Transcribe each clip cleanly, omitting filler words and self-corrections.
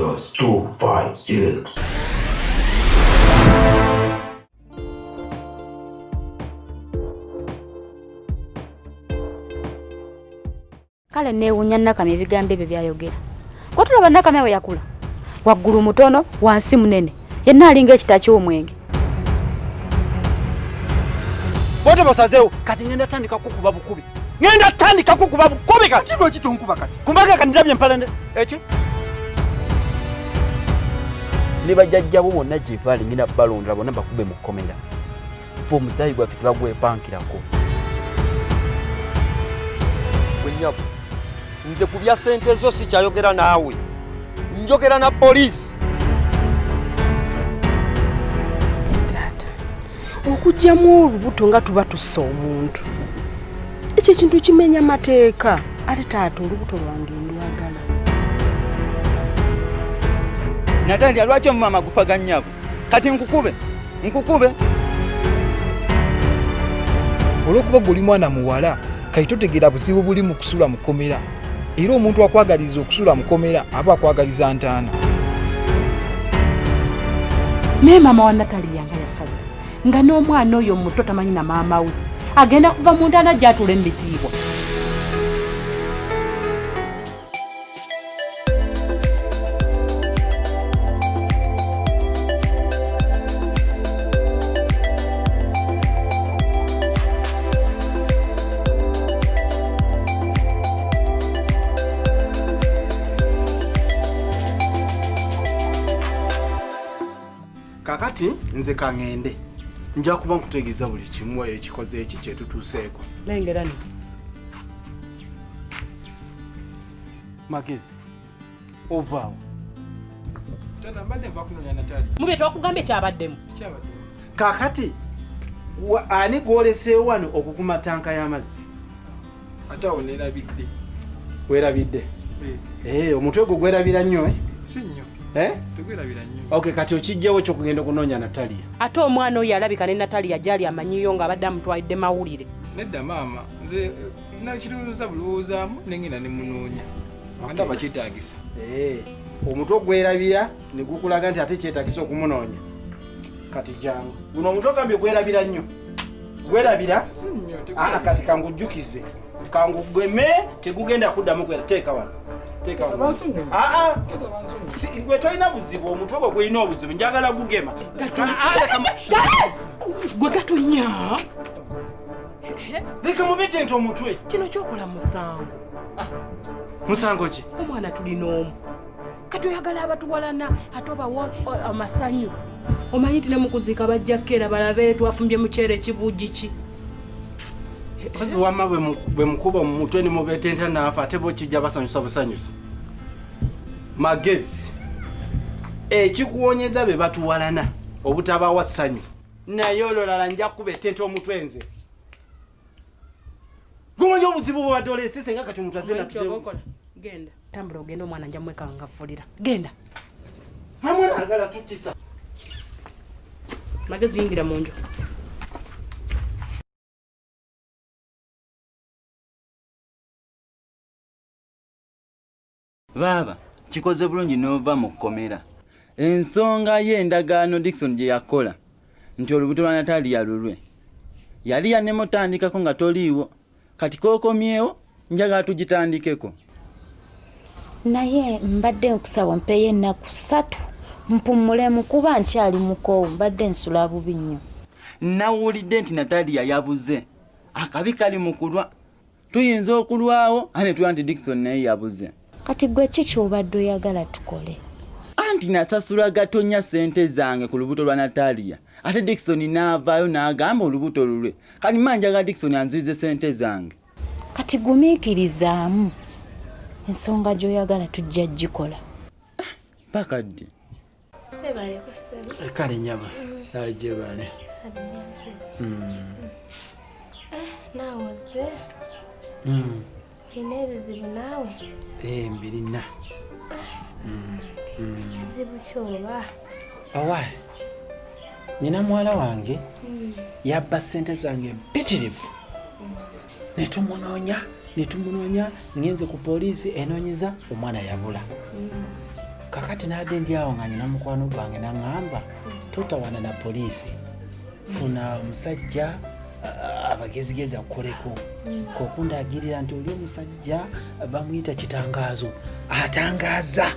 +256. Kale neewunya Nakamya ebigambo ebyo byayogera. Kwatulaba Nakamya we yakula. Waggulu mutono, wansi munene. Yenna alinga ekita ky'omwenge. Bote basazeewo kati ngenda tandika kukuba bukubi. Ngenda tandika kukuba bukubi kati. Kino kitonkuba kati. Kumbaga kandirabye empalande. Eki? Ne bajjajjabo bonna gye bali ngina balondera bonna bakube mu kkomera. Fo omusaayi gwaffe tebagwepankirako. Wennyabo. Nze ku bya ssente zo sikyayogera naawe. Njogera na poliisi. Okujjamu olubuto nga tuba tussa omuntu. Ekyo kintu kimenya mateeka. Ate taata olubuto lwange ndwagala. Natalia lwaki omumama gufa gannyabo? Kati nkukube. Olwokuba guli mwana muwala kati totegeera buzibu buli mu kusula mu kkomera. Era omuntu akwagaliza okusula mu kkomera aba akwagaliza ntaana. Ne mama wa Natalia nga yafa. Nga n'omwana oyo muto tamanyi na maama we. Agenda kuva mu ntaana gy'atula embitiibwa. Kakati nze kangende. Nja kuba nkutegeeza buli kimu ekikoze eki kye tutuuseeko. Lengerani. Magezi. Ovaawo. Tata mbadde nva kunoonya Natalia. Mube twakugamba ekyabaddemu. Kakati ani gwoleseewo wano okukuma tanka y'amazzi? Ate awo neerabidde. Weerabidde? Omutwe gwo gwerabira nnyo Si nnyo. Tegwerabira nnyo. Okay, kati okijjawo kyokugenda okunoonya Natalia. Ate omwana oyo alabika ne Natalia gyali amanyiyo ng'abadde amutwalidde mawulire. Nedda maama, nze nakituuza bulowoozaamu nengenda ne munoonya. Ndaba kyetaagisa. Omutwe gwerabira ne gukulaga nti ate kyetaagisa okumunoonya. Kati jangu. Guno omutwe gambye gwerabira nnyo. Gwerabira? Si nnyo. Kati kangujjukize. Kangugweme tegugenda kuddamu kwera. Teeka wano. Gwe tolina buzibu, omutwe gwe gwolina obuzibu, njagala gugema. Gwe gatonya. Leka mubite nti omutwe. Kino kyokola musango. Musango ki? Omwana tulina omu. Kati oyagala abatuwalana ate obawa amasanyu. Omanyi nti ne mu kuziika bajja kkeera balabe twafumbye muceere kibuugi ki. Kazi wama bwe mukuba mu mutwe ni mubetenta naafa ate bo kijja basanyusa busanyusa. Magezi. Ekikuwonyeza be batuwalana obutabawa ssanyu. Naye ololala nja kubetenta omutwe nze. Gumonye obuzibu bw'adoleese nga kati omuntu azena tutyo. Genda. Tambula ogenda omwana nja mweka ngafulira. Genda. Hamwe agala tutisa. Magezi yingira mu nju. Baba, kikoze bulungi n'ova mu kkomera. Ensonga y'endagaano Dickson gye yakola nti olubuto lwa Natalia lulwe. Yali yanemutandikako nga toliiwo. Kati kookomyewo njagala tugitandikeko. Naye mbadde nkusaba mpeyo ennaku 3 mpumulemu kuba nkyali mukoowu mbadde nsula bubi nnyo. Nawulidde nti Natalia yabuze. Akabi kali mu kulwa. Tuyinza okulwawo ane tulwa nti Dickson naye yabuze. Kati gwe ki ky'obadde oyagala tukole? Anti nasasula gatonya ssente zange ku lubuto lwa Natalia. Ate Dickson n'avaayo n'agamba olubuto lulwe. Kati manjaga Dickson anzize ssente zange. Kati gumiikirizaamu. Ensonga gy'oyagala tujja gikola. Pakadde. Kale nyama. Aje bale. Nawoze. Ine ebizibu naawe? Mbirina. Ebizibu kyoba? Owa. Nina mwala wange yabba ssente zange mpitirivu. Netumunonya ngenze ku poliisi enoonyeza omwana yabula. kakati nadde ndi awo nga nyina mukwano gwange naŋŋamba totawana na poliisi funa omusajja abagezigezi akukoleko kokundagirira nti oli omusajja bamuyita Kitangaazo atangaaza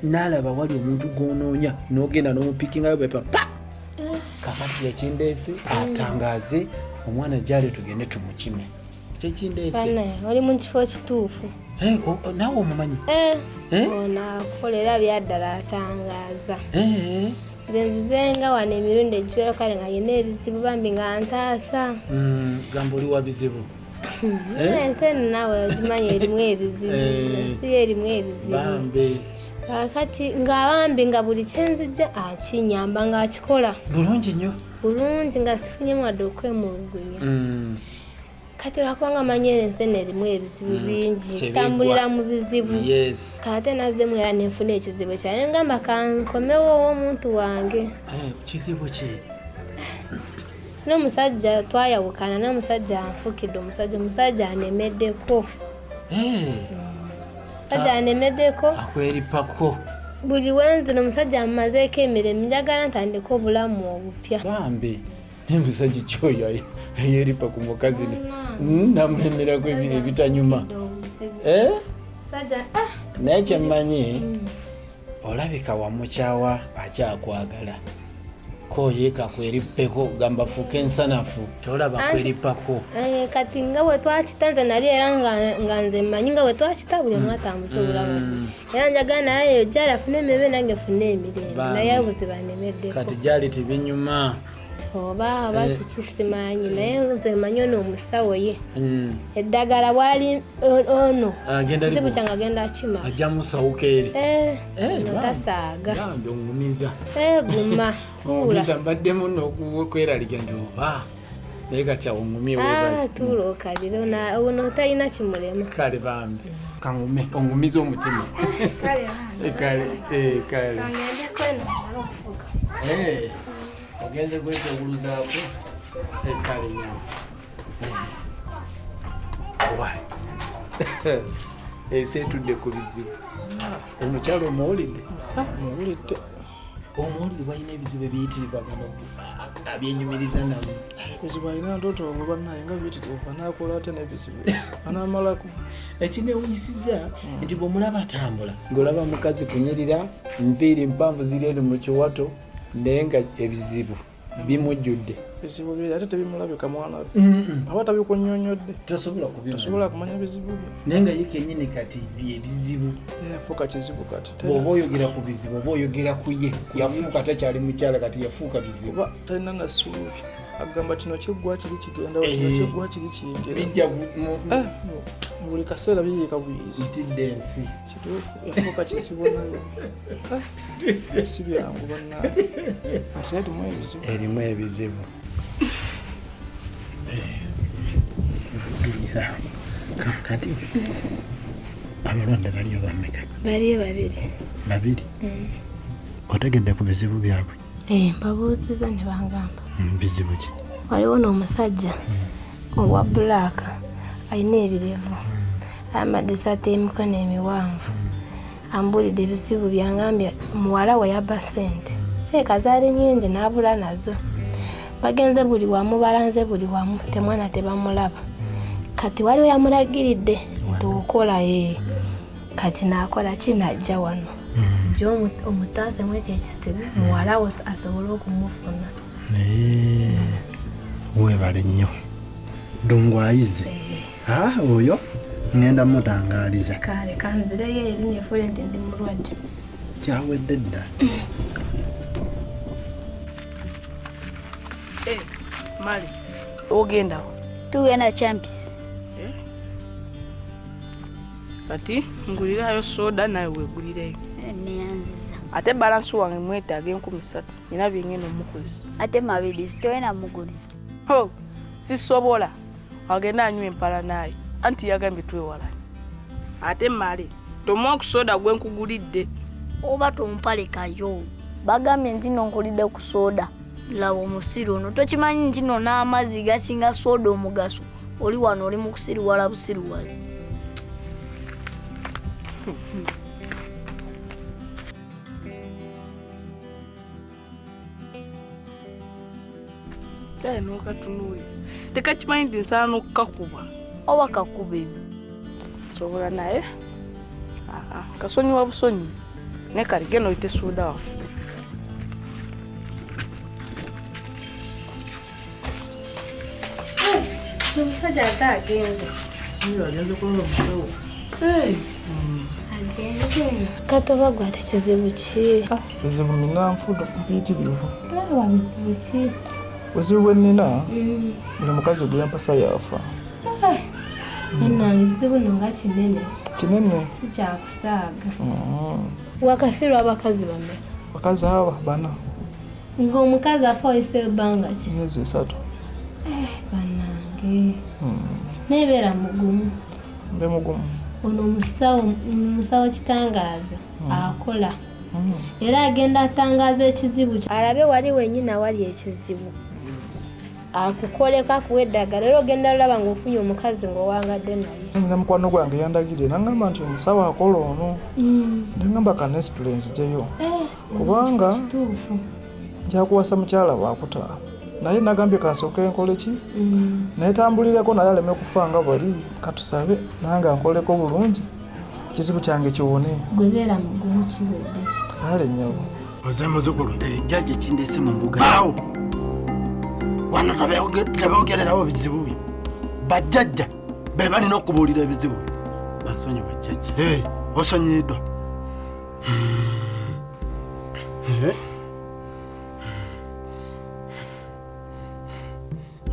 nalaba wali omuntu gwonoonya n'ogenda n'omupikingayo bepa kakati yakindeese atangaaze omwana gyali tugende tumukime kyekindeese oli mu kifo kituufu naawe omumanyi onaakolera byaddala atangaaza nze nzizenga wano emirundi egiwera kale nga yina ebizibu bambi nga ntaasa gamba oli wa bizibu ensi eno naawe ogimanyi erimu ebizibu ensi erimu ebizibu bambi kakati ng'abambi nga buli kyenzijja akinyamba ng'akikola bulungi nnyo bulungi nga sifunyemu wadde okwemulugunya kati lwakubanga manyi ensi eno erimu ebizibu bingi kitambulira mu bizibu kate nazzemu era nenfuna ekizibu ekyaye ngamba kankomewo ow'omuntu wange kizibu ki n'omusajja twayawukana n'omusajja anfukidde omusajja anemeddeko omusajja anemeddeko akweripako buli wenzino omusajja amumazeeko emirembe njagala ntandika obulamu obupya bambi n'omusajja kyoyo yeripa ku mukazi namulemerako ebitanyuma naye kyemmanyi olabika wamukyawa akyakwagala koyeeka kwerippeko gamba fuuka ensanafu kyolaba kweripako kati nga bwe twakitanze nali era nga nze mmanyi nga bwe twakita buli omu atambuza obulamu era njagala naye eyo gyali afune emirembe nange fune emirembe naye obuzibu anemeddeko kati gyali tibinyuma oba kikisimanyi naye nze manyi ono omusawo ye eddagala bwali ono kizibu kyange agenda akima ajja musawuka eri notasaaga ongumiza guma tuula mbaddemu nokweraliga nti oba naye kati awo ngumye tuula okalire ono talina kimulema kale bambi kangume ongumiza omutima kale ogenze kwetoguluzaako kale nyawo ensi etudde ku bizibu omukyalo omuwulidde muwulidde omuwulire balina ebizibu ebiyitirirwa abyenyumiriza nabo bizibu alina ndoto obwo bannaye nga biyitirivu anaakola ate n'ebizibu anaamalako ekinewuyisiza nti bw'omulaba atambula ng'olaba mukazi kunyirira nviiri mpanvu ziri eri mu kiwato naye nga ebizibu bimujjudde bizibu bye ate tebimulabika mwana we aba tabikunnyonnyodde tosobola kumanya bizibu bye naye nga ye kennyini kati byebizibu yafuuka kizibu kati bw'oba oyogera ku bizibu oba oyogera ku ye yafuuka takyali mukyala kati yafuuka bizibu oba talina na ssuubi agamba kino kiggwa kiri kigenda kino kiggwa kiri kiyingira bijja buli kaseera biyiika buyiisi ntidde ensi kituufu yafuuka kisibu nayo si byangu bannaabe ensi erimu ebizibu kati abalwadde baliyo bammeka baliyo babiri otegedde ku bizibu byabwe mbabuuziza ne bangamba bizibu ki waliwo n'omusajja owa bulaaka alina ebirevu ayambadde esaati y'emikono emiwanvu ambuulidde ebizibu byangambye muwala we yabba ssente kyeka zaali nnyingi n'abula nazo bagenze buli wamu balanze buli wamu temwana tebamulaba kati waliwo yamulagiridde nti okola kati naakola ki najja wano omutaasemu ekyo ekisibu muwala we asobole okumufuna weebale nnyo dungwayize oyo ngenda mutangaaliza kale kanzireyo eri nefuule nti ndi mulwadde kyawedde dda mali ogendawo tugenda Champis kati ngulirayo soda naye wegulireyo neyanziza ate balansi wange mwetaaga 3,000 nina byengenda omukozesa ate mabiri sitowena mugulira sisobola agenda anywa empala naye anti yagambye twewalanye ate male tomwa ku soda gwe nkugulidde oba tompalekayo bagambye nti nonkulidde ku soda lawa omusiru ono tokimanyi nti no n'amazzi gasinga soda omugaso oli wano oli mu kusiriwala busiruwazi Dai no katunuli. Tekachimanyi nti nsaana okukakuba. Oba kakuba ebyo. Sobola naye. Kasonyi wa busonyi. Ne kali geno ite soda wafu. Omusajja agenze. Agenze kuba musawo. Agenze. Katoba gwata kizibu ki? Bizibu nina nfudo mpitirivu. Bizibu ki? Buzibu bwe nina buli mukazi gwe yampasa yafa. Ekizibu nga kinene. Kinene. Si kyakusaaga. Wakafiirwa abakazi bameka? Bakazi aba bana. Ng'omukazi afa oyise ebbanga ki? Myezi 3. Bannange. Nebeera mugumu. Mbe mugumu. Ono musawo kitangaaza akola. Era agenda atangaaza ekizibu alabe wali wennyina wali ekizibu. Akukoleka kuwa eddagala era ogenda olaba ng'ofunye omukazi ng'owangadde naye. Nina mukwano gwange yandagire n'angamba nti omusawo akola ono. Nengamba kanesitule nzijeyo. Kubanga njakuwasa mukyala waakuta. Naye nagambye kasooke nkole ki? Naye tambulireko naye aleme kufa nga bali katusabe nange nkoleko bulungi. Kizibu kyange kiwone. Gwe beera mugumu kiwedde. Kale nnyabo. Oze muzukulu. Jjajja kindese mu mbuga. Baawo! Wano tabaogererawo bizibu bye. Bajjajja be balina okubuulira ebizibu. Basonyiwa jjajja. Osonyiddwa.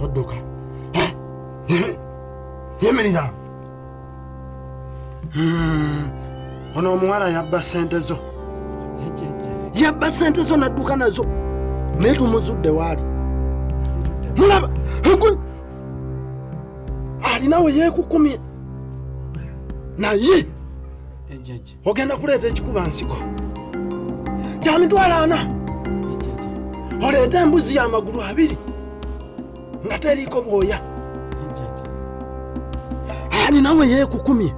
Odduka. Yemerera. Ono omuwala yabba ssente zo. Yabba ssente zo n'adduka nazo. Naye tumuzudde waali. Mulaba. Alinawe yeekukumye. Naye. Ogenda kuleeta ekikuba nsiko. Kya mitwalo 4. Oleeta embuzi y'amagulu 2. Nga teriiko bwoya. Ani nawe yeekukumye.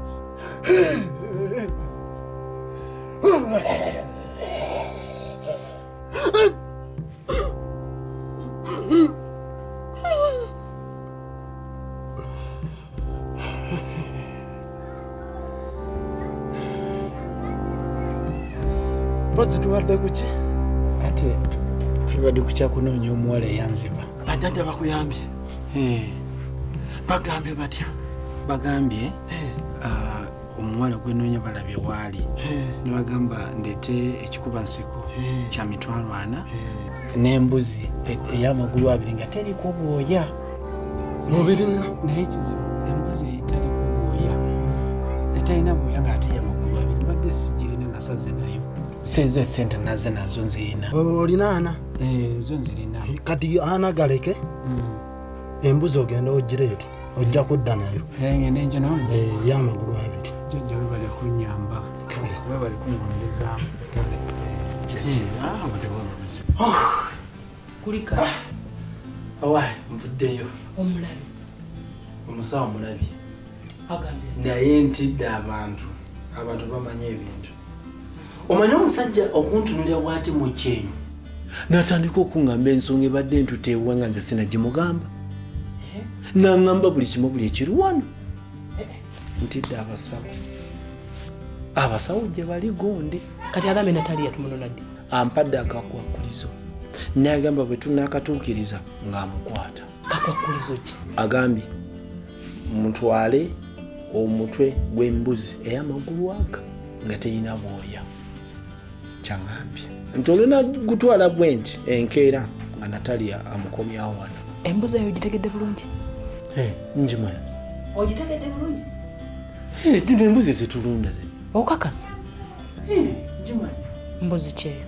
Mpozi tuwadde kuki? Ate tubadde kukya kunoonya omuwala eyanziba. Bajjajja bakuyambye? Bagambye batya? Bagambye omuwala gwe noonya balabye waali. Ne bagamba ndeete ekikuba nsiko kya mitwalo 4 n'embuzi ey'amagulu 2 nga teriko bwoya. Mubirina? Naye ekizibu embuzi teriko bwoya. Etalina bwoya ng'ate y'amagulu 2 badde sigirina nga saze nayo. Sezo esente naze nazo nzirina. Olina 4? Zo nzirina. Kati 4 galeke? Embuzi ogenda ogireete. Ojja kudda nayo. Ngende enjo n'omu? Y'amagulu 2. Jjajja we bali kunnyamba. Kale. We bali kungonezaamu. Kale. Kulika. Awa, nvuddeyo. Omulabi. Omusawo mulabi. Agambye. Naye ntidde abantu bamanye ebintu. Omanyi omusajja okuntunulira bw'ati mu kyenyi n'atandika okuŋŋamba ensonga ebadde entuteewa nga nze sinagimugamba. N'aŋŋamba buli kimu buli ekiri wano. Ntidde abasawo gye bali gonde. Kati agambe Natalia tumunola ddi? Ampadde akakwakkulizo. N'agamba bwe tunaakatuukiriza ng'amukwata. Kakwakkulizo ki? Agambye mutwale omutwe gw'embuzi ey'amagulu 4 nga terina bwoya. Kyangambye nti olina gutwala bwenti enkeera nga Natalia amukomyawo wano. Embuzi eyo ogitegedde bulungi? Njimanyi. Ogitegedde bulungi? Zino embuzi zetulunda zino. Okakasa? Njimanyi. Mbuzi ki eyo?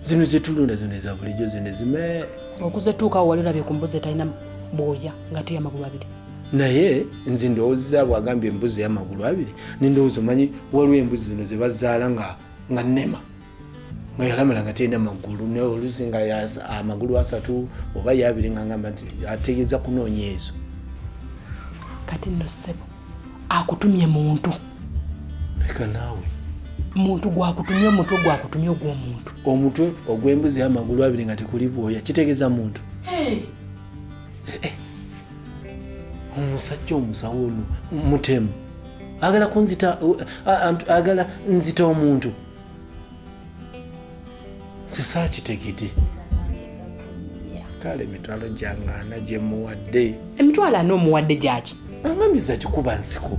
Zino zetulunda zino eza bulijjo zino ezime. Okuzetuukawo wali olabye ku mbuzi etalina bwoya nga te y'amagulu 2. Naye nze ndowooza bw'agambye embuzi ey'amagulu 2 nendowooza omanyi waliwo embuzi zino ze bazaala nga nnema nga yalamala nga terina magulu oluusi nga amagulu 3 oba 2 nga ngamba nti ategeeza kunoonya ezo. Kati nno ssebo akutumye muntu. Leka naawe. Muntu gwakutumye omutwe gwakutumye ogw'omuntu. Omutwe ogw'embuzi y'amagulu 2 nga tekuli bwoya kitegeeza muntu. Omusajja omusawo ono mutemu agala kunzita agala nzita omuntu sesakitegedde kale emitwalo gyangana gye muwadde. Emitwalo ana omuwadde gyaki? Angamiza kikuba nsiko.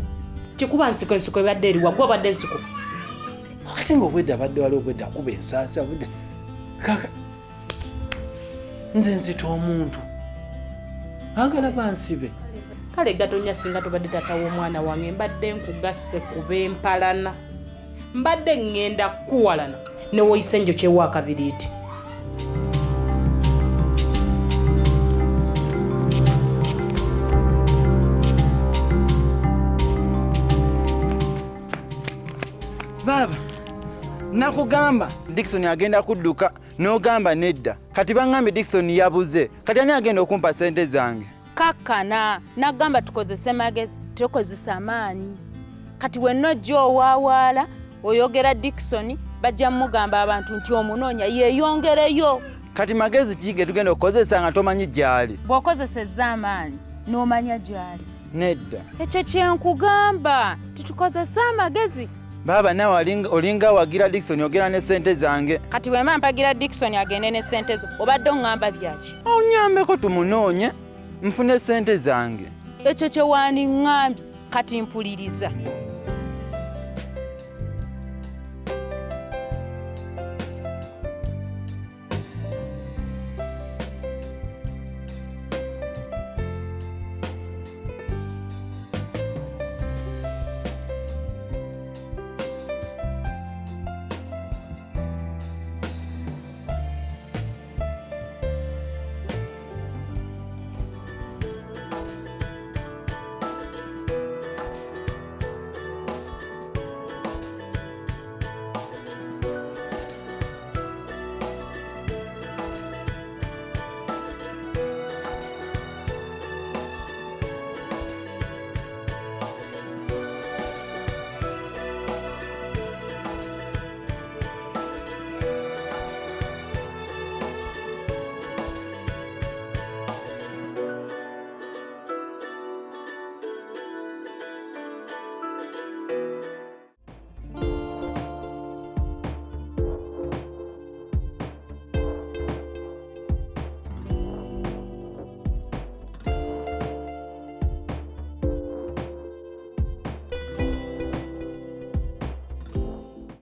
Kikuba nsiko ensiko ebadde eriwa gwe abadde ensiko. Ate ng'obwedda abadde wali obwedda akuba ensaasa budde kaka nze nzita omuntu agala bansibe. Kale Gatonya singa tobadde taata w'omwana wange mbadde nkugasse kuba empalana. Mbadde ngenda kuwalana ne woyise njo kyewa akabiriiti. Baba, nakugamba Dickson agenda kudduka n'ogamba nedda. Kati bangambye Dickson yabuze. Kati ani agenda okumpa sente zange? Kakana, nagamba tukozese magezi, tukozesa amaanyi. Kati wenojja owaawaala oyogera Dickson bajja mugamba abantu nti omunoonya yeeyongereyo. Kati magezi kige tugenda okukozesa nga tomanyi gyali. Bw'okozesezza amaanyi n'omanya gyali. Nedda. Ekyo kyenkugamba titukozesa amagezi. Baba nawe olinga wagira Dickson ogera ne sente zange. Kati wema mpagira Dickson agende ne sente zo obadde ongamba byaki? Onyambeko tumunoonye nfune sente zange. Ekyo kye wandingambye kati mpuliriza.